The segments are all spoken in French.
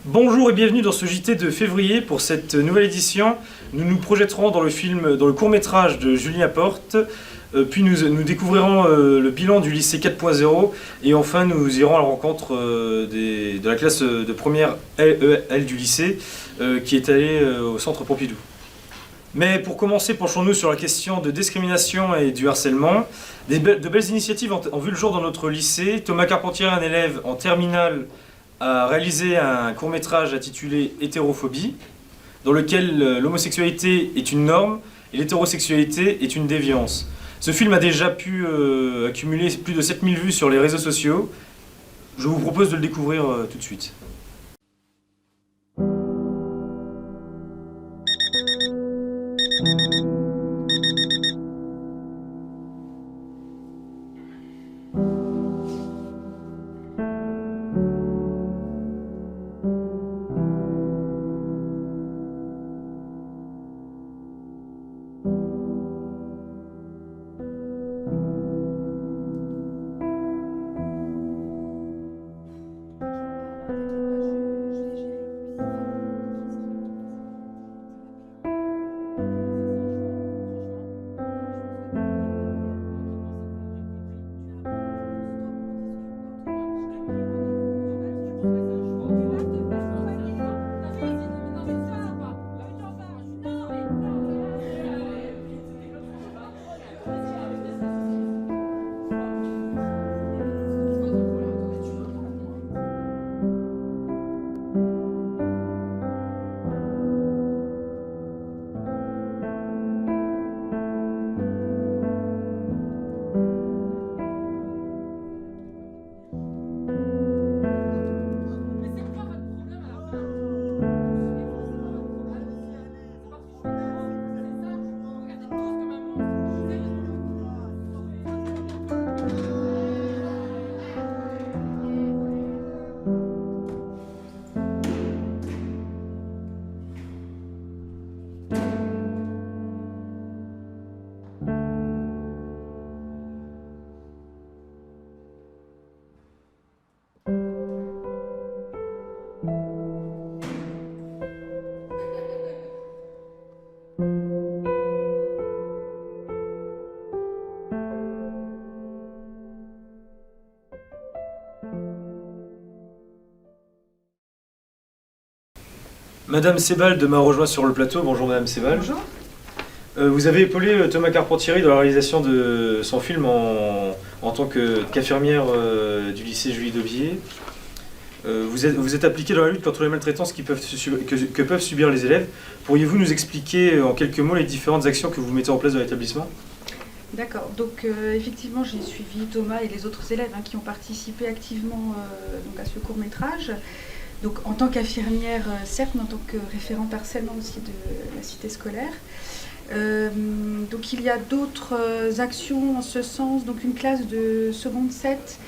Bonjour et bienvenue dans ce JT de février. Pour cette nouvelle édition, nous nous projetterons dans le court-métrage de Julien Porte, puis nous découvrirons le bilan du lycée 4.0 et enfin nous irons à la rencontre de la classe de première L du lycée qui est allée au centre Pompidou. Mais pour commencer, penchons-nous sur la question de discrimination et du harcèlement. De belles initiatives ont vu le jour dans notre lycée. Thomas Carpentier, un élève en terminale, a réalisé un court-métrage intitulé Hétérophobie, dans lequel l'homosexualité est une norme et l'hétérosexualité est une déviance. Ce film a déjà pu accumuler plus de 7000 vues sur les réseaux sociaux. Je vous propose de le découvrir tout de suite. Madame Sebald m'a rejoint sur le plateau. Bonjour Madame Sebald. Bonjour. Vous avez épaulé Thomas Carpentier dans la réalisation de son film en tant qu'infirmière du lycée Julie d'Aubier. Vous êtes appliqué dans la lutte contre les maltraitances que peuvent subir les élèves. Pourriez-vous nous expliquer en quelques mots les différentes actions que vous mettez en place dans l'établissement ? D'accord, donc effectivement j'ai suivi Thomas et les autres élèves qui ont participé activement à ce court-métrage. Donc en tant qu'infirmière, certes, mais en tant que référente harcèlement aussi de la cité scolaire. Donc il y a d'autres actions en ce sens, donc une classe de seconde 7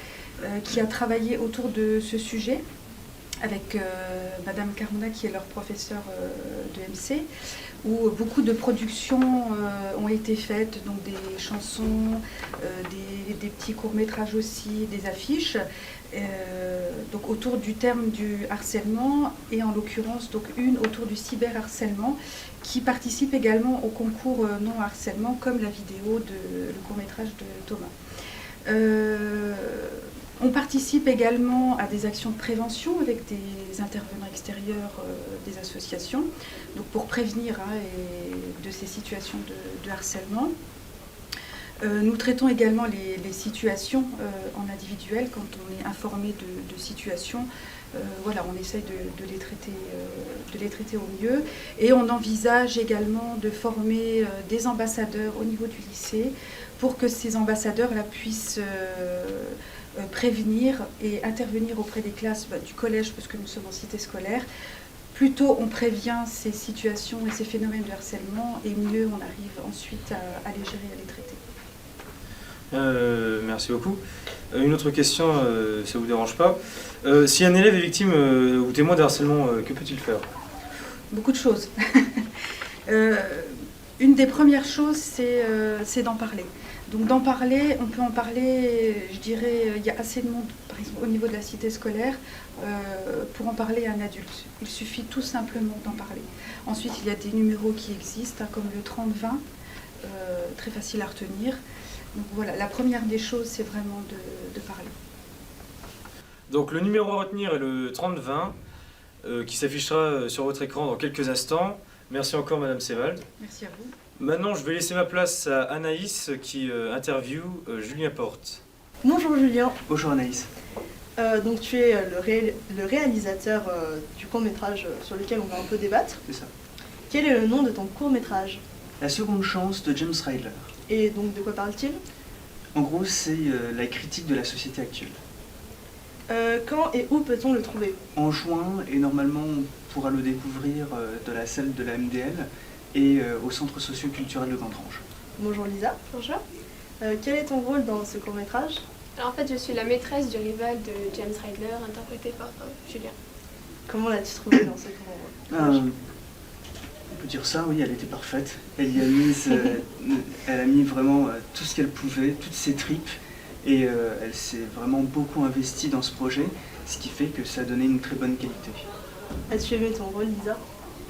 qui a travaillé autour de ce sujet avec Madame Carmona qui est leur professeure de MC, où beaucoup de productions ont été faites, donc des chansons, des petits courts-métrages aussi, des affiches, donc autour du terme du harcèlement et en l'occurrence donc une autour du cyberharcèlement qui participe également au concours non-harcèlement comme la vidéo le court-métrage de Thomas. On participe également à des actions de prévention avec des intervenants extérieurs des associations, donc pour prévenir de ces situations de harcèlement. Nous traitons également les situations en individuel quand on est informé de situations. Voilà, on essaye de les traiter au mieux. Et on envisage également de former des ambassadeurs au niveau du lycée pour que ces ambassadeurs puissent prévenir et intervenir auprès des classes du collège, parce que nous sommes en cité scolaire. Plus tôt on prévient ces situations et ces phénomènes de harcèlement, et mieux on arrive ensuite à les gérer et à les traiter. Merci beaucoup. Une autre question, ça ne vous dérange pas. Si un élève est victime ou témoin de harcèlement, que peut-il faire ? Beaucoup de choses. Une des premières choses, c'est d'en parler. Donc d'en parler, on peut en parler, je dirais, il y a assez de monde par exemple au niveau de la cité scolaire, pour en parler à un adulte. Il suffit tout simplement d'en parler. Ensuite, il y a des numéros qui existent, hein, comme le 30-20, très facile à retenir. Donc voilà, la première des choses, c'est vraiment de parler. Donc le numéro à retenir est le 3020, qui s'affichera sur votre écran dans quelques instants. Merci encore Madame Séval. Merci à vous. Maintenant, je vais laisser ma place à Anaïs qui interviewe Julien Porte. Bonjour Julien. Bonjour Anaïs. Donc tu es le réalisateur du court-métrage sur lequel on va un peu débattre. C'est ça. Quel est le nom de ton court-métrage? La seconde chance de James Ryder. Et donc de quoi parle-t-il? En gros, c'est la critique de la société actuelle. Quand et où peut-on le trouver? En juin, et normalement on pourra le découvrir dans la salle de la MDL et au centre socio-culturel de Gandrange. Bonjour Lisa. Bonjour. Quel est ton rôle dans ce court-métrage? Alors en fait, je suis la maîtresse du rival de James Ryder, interprété par Julien. Comment l'as-tu trouvé dans ce court-métrage? On peut dire ça, oui, elle était parfaite. Elle y a mis, elle a mis vraiment tout ce qu'elle pouvait, toutes ses tripes, et elle s'est vraiment beaucoup investie dans ce projet, ce qui fait que ça a donné une très bonne qualité. As-tu aimé ton rôle, Lisa?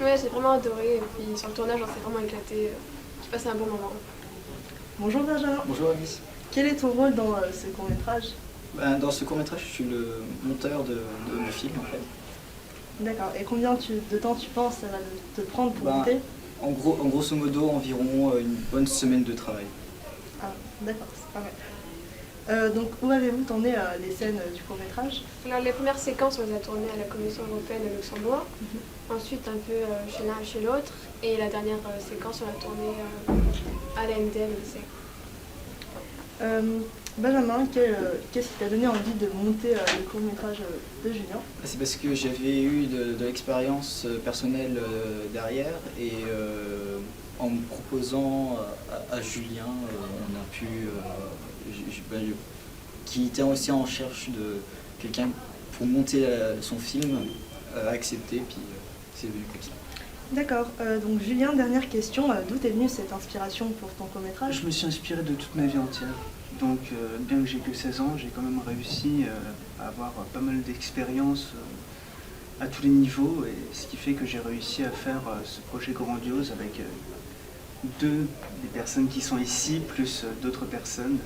Ouais, j'ai vraiment adoré, et puis sur le tournage, on s'est vraiment éclaté. J'ai passé un bon moment. Bonjour Benjamin. Bonjour Alice. Quel est ton rôle dans ce court-métrage? Dans ce court-métrage, je suis le monteur de mon film en fait. D'accord. Et combien de temps tu penses ça va te prendre pour monter? En grosso modo, environ une bonne semaine de travail. Ah, d'accord, c'est pas mal. Donc, où avez-vous tourné les scènes du court-métrage? Alors les premières séquences, on les a tournées à la Commission européenne à Luxembourg. Ensuite, un peu chez l'un et chez l'autre. Et la dernière séquence, on l'a tournée à la MDL au lycée. Benjamin, qu'est-ce qui t'a donné envie de monter le court-métrage de Julien? C'est parce que j'avais eu de l'expérience personnelle derrière et en me proposant à Julien, on a pu, qui était aussi en recherche de quelqu'un pour monter son film, accepter, puis c'est venu comme ça. D'accord, donc Julien, dernière question, d'où est venue cette inspiration pour ton court-métrage? Je me suis inspiré de toute ma vie entière. Donc, bien que j'ai que 16 ans, j'ai quand même réussi à avoir pas mal d'expérience à tous les niveaux, et ce qui fait que j'ai réussi à faire ce projet grandiose avec des personnes qui sont ici, plus d'autres personnes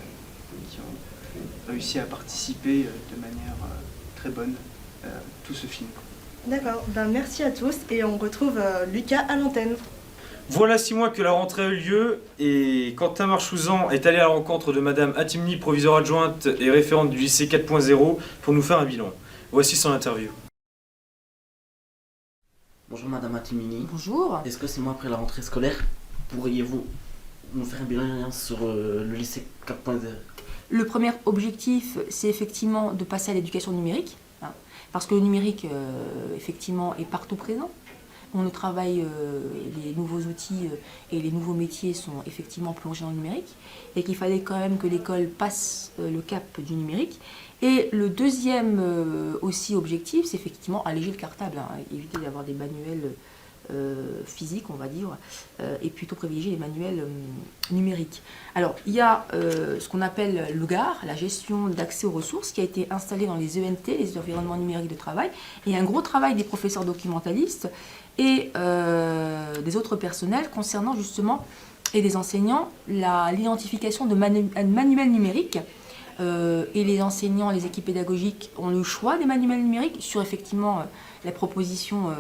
qui ont réussi à participer de manière très bonne à tout ce film. D'accord, ben merci à tous et on retrouve Lucas à l'antenne. Voilà 6 mois que la rentrée a eu lieu et Quentin Marchouzan est allé à la rencontre de Madame Atimni, proviseure adjointe et référente du lycée 4.0 pour nous faire un bilan. Voici son interview. Bonjour Madame Atimini. Bonjour. Est-ce que c'est moi après la rentrée scolaire, pourriez-vous nous faire un bilan sur le lycée 4.0? Le premier objectif, c'est effectivement de passer à l'éducation numérique, hein, parce que le numérique, effectivement, est partout présent. On travaille, les nouveaux outils et les nouveaux métiers sont effectivement plongés dans le numérique, et qu'il fallait quand même que l'école passe le cap du numérique. Et le deuxième aussi objectif, c'est effectivement alléger le cartable, hein, éviter d'avoir des manuels physiques, on va dire, et plutôt privilégier les manuels numériques. Alors, il y a ce qu'on appelle le GAR, la gestion d'accès aux ressources, qui a été installé dans les ENT, les environnements numériques de travail, et un gros travail des professeurs documentalistes et des autres personnels concernant justement, et des enseignants, l'identification de manuels numériques. Et les enseignants, les équipes pédagogiques ont le choix des manuels numériques sur effectivement la proposition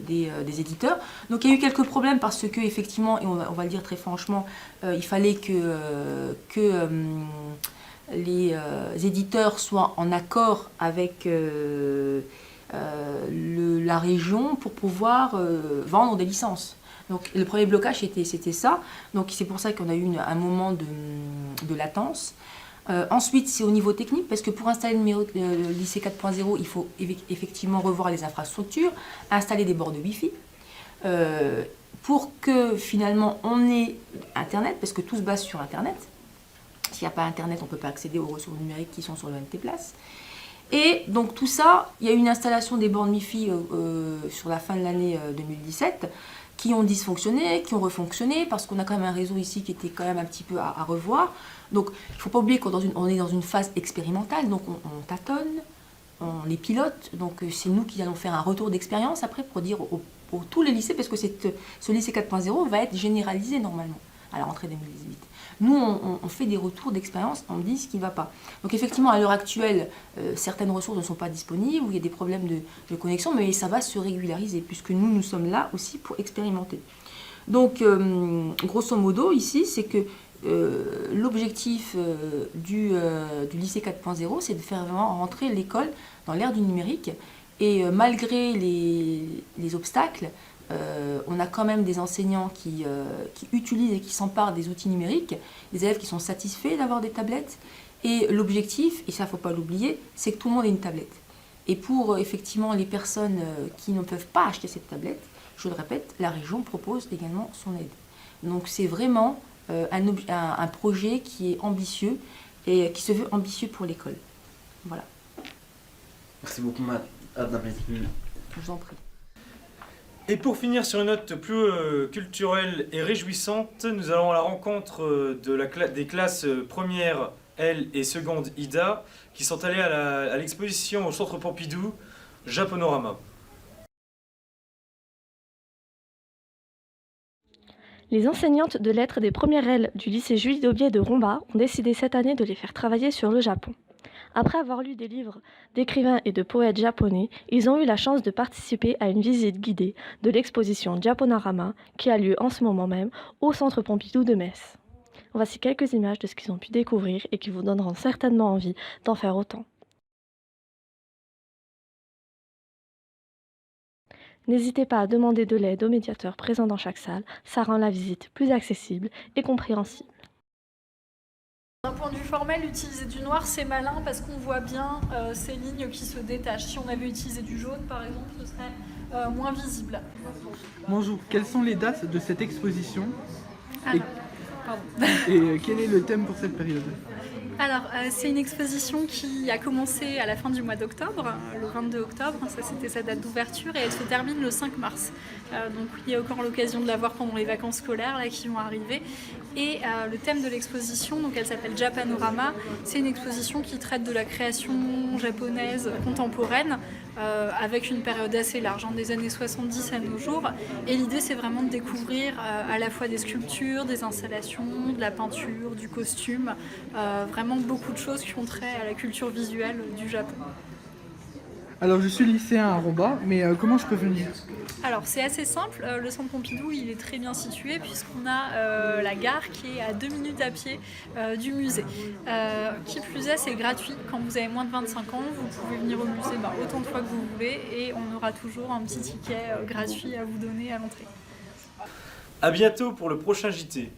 des éditeurs. Donc il y a eu quelques problèmes parce que effectivement, et on va le dire très franchement, il fallait que les éditeurs soient en accord avec la région pour pouvoir vendre des licences. Donc le premier blocage c'était ça. Donc c'est pour ça qu'on a eu un moment de latence. Ensuite, c'est au niveau technique, parce que pour installer le lycée 4.0, il faut effectivement revoir les infrastructures, installer des bornes de Wi-Fi, pour que finalement on ait Internet, parce que tout se base sur Internet. S'il n'y a pas Internet, on ne peut pas accéder aux ressources numériques qui sont sur le NT Place. Et donc tout ça, il y a eu une installation des bornes Wi-Fi sur la fin de l'année 2017, qui ont dysfonctionné, qui ont refonctionné, parce qu'on a quand même un réseau ici qui était quand même un petit peu à revoir. Donc il ne faut pas oublier qu'on est dans une phase expérimentale, donc on tâtonne, on les pilote, donc c'est nous qui allons faire un retour d'expérience après pour dire tous les lycées, parce que ce lycée 4.0 va être généralisé normalement à la rentrée 2018. Nous, on fait des retours d'expérience, on dit ce qui ne va pas. Donc effectivement, à l'heure actuelle, certaines ressources ne sont pas disponibles, ou il y a des problèmes de connexion, mais ça va se régulariser, puisque nous sommes là aussi pour expérimenter. Donc, grosso modo, ici, c'est que l'objectif du lycée 4.0, c'est de faire vraiment rentrer l'école dans l'ère du numérique. Et malgré les obstacles, on a quand même des enseignants qui utilisent et qui s'emparent des outils numériques, des élèves qui sont satisfaits d'avoir des tablettes. Et l'objectif, et ça il ne faut pas l'oublier, c'est que tout le monde ait une tablette. Et pour effectivement les personnes qui ne peuvent pas acheter cette tablette, je le répète, la région propose également son aide. Donc c'est vraiment un projet qui est ambitieux et qui se veut ambitieux pour l'école. Voilà. Merci beaucoup, Madame. Je vous en prie. Et pour finir sur une note plus culturelle et réjouissante, nous allons à la rencontre des classes première L et seconde IDA qui sont allées à l'exposition au Centre Pompidou, Japonorama. Les enseignantes de lettres des premières L du lycée Jules Daubier de Romba ont décidé cette année de les faire travailler sur le Japon. Après avoir lu des livres d'écrivains et de poètes japonais, ils ont eu la chance de participer à une visite guidée de l'exposition Japonorama qui a lieu en ce moment même au Centre Pompidou de Metz. Voici quelques images de ce qu'ils ont pu découvrir et qui vous donneront certainement envie d'en faire autant. N'hésitez pas à demander de l'aide aux médiateurs présents dans chaque salle, ça rend la visite plus accessible et compréhensible. D'un point de vue formel, utiliser du noir c'est malin parce qu'on voit bien ces lignes qui se détachent. Si on avait utilisé du jaune par exemple, ce serait moins visible. Bonjour, quelles sont les dates de cette exposition Pardon. Et quel est le thème pour cette période? Alors, c'est une exposition qui a commencé à la fin du mois d'octobre, le 22 octobre, ça c'était sa date d'ouverture, et elle se termine le 5 mars. Donc il y a encore l'occasion de la voir pendant les vacances scolaires là, qui vont arriver. Et le thème de l'exposition, donc elle s'appelle Japonorama, c'est une exposition qui traite de la création japonaise contemporaine, avec une période assez large, des années 70 à nos jours. Et l'idée c'est vraiment de découvrir à la fois des sculptures, des installations, de la peinture, du costume, vraiment beaucoup de choses qui ont trait à la culture visuelle du Japon. Alors je suis lycéen à Romba, mais comment je peux venir? Alors c'est assez simple, le Centre Pompidou il est très bien situé puisqu'on a la gare qui est à 2 minutes à pied du musée. Qui plus est, c'est gratuit, quand vous avez moins de 25 ans, vous pouvez venir au musée autant de fois que vous voulez et on aura toujours un petit ticket gratuit à vous donner à l'entrée. A bientôt pour le prochain JT.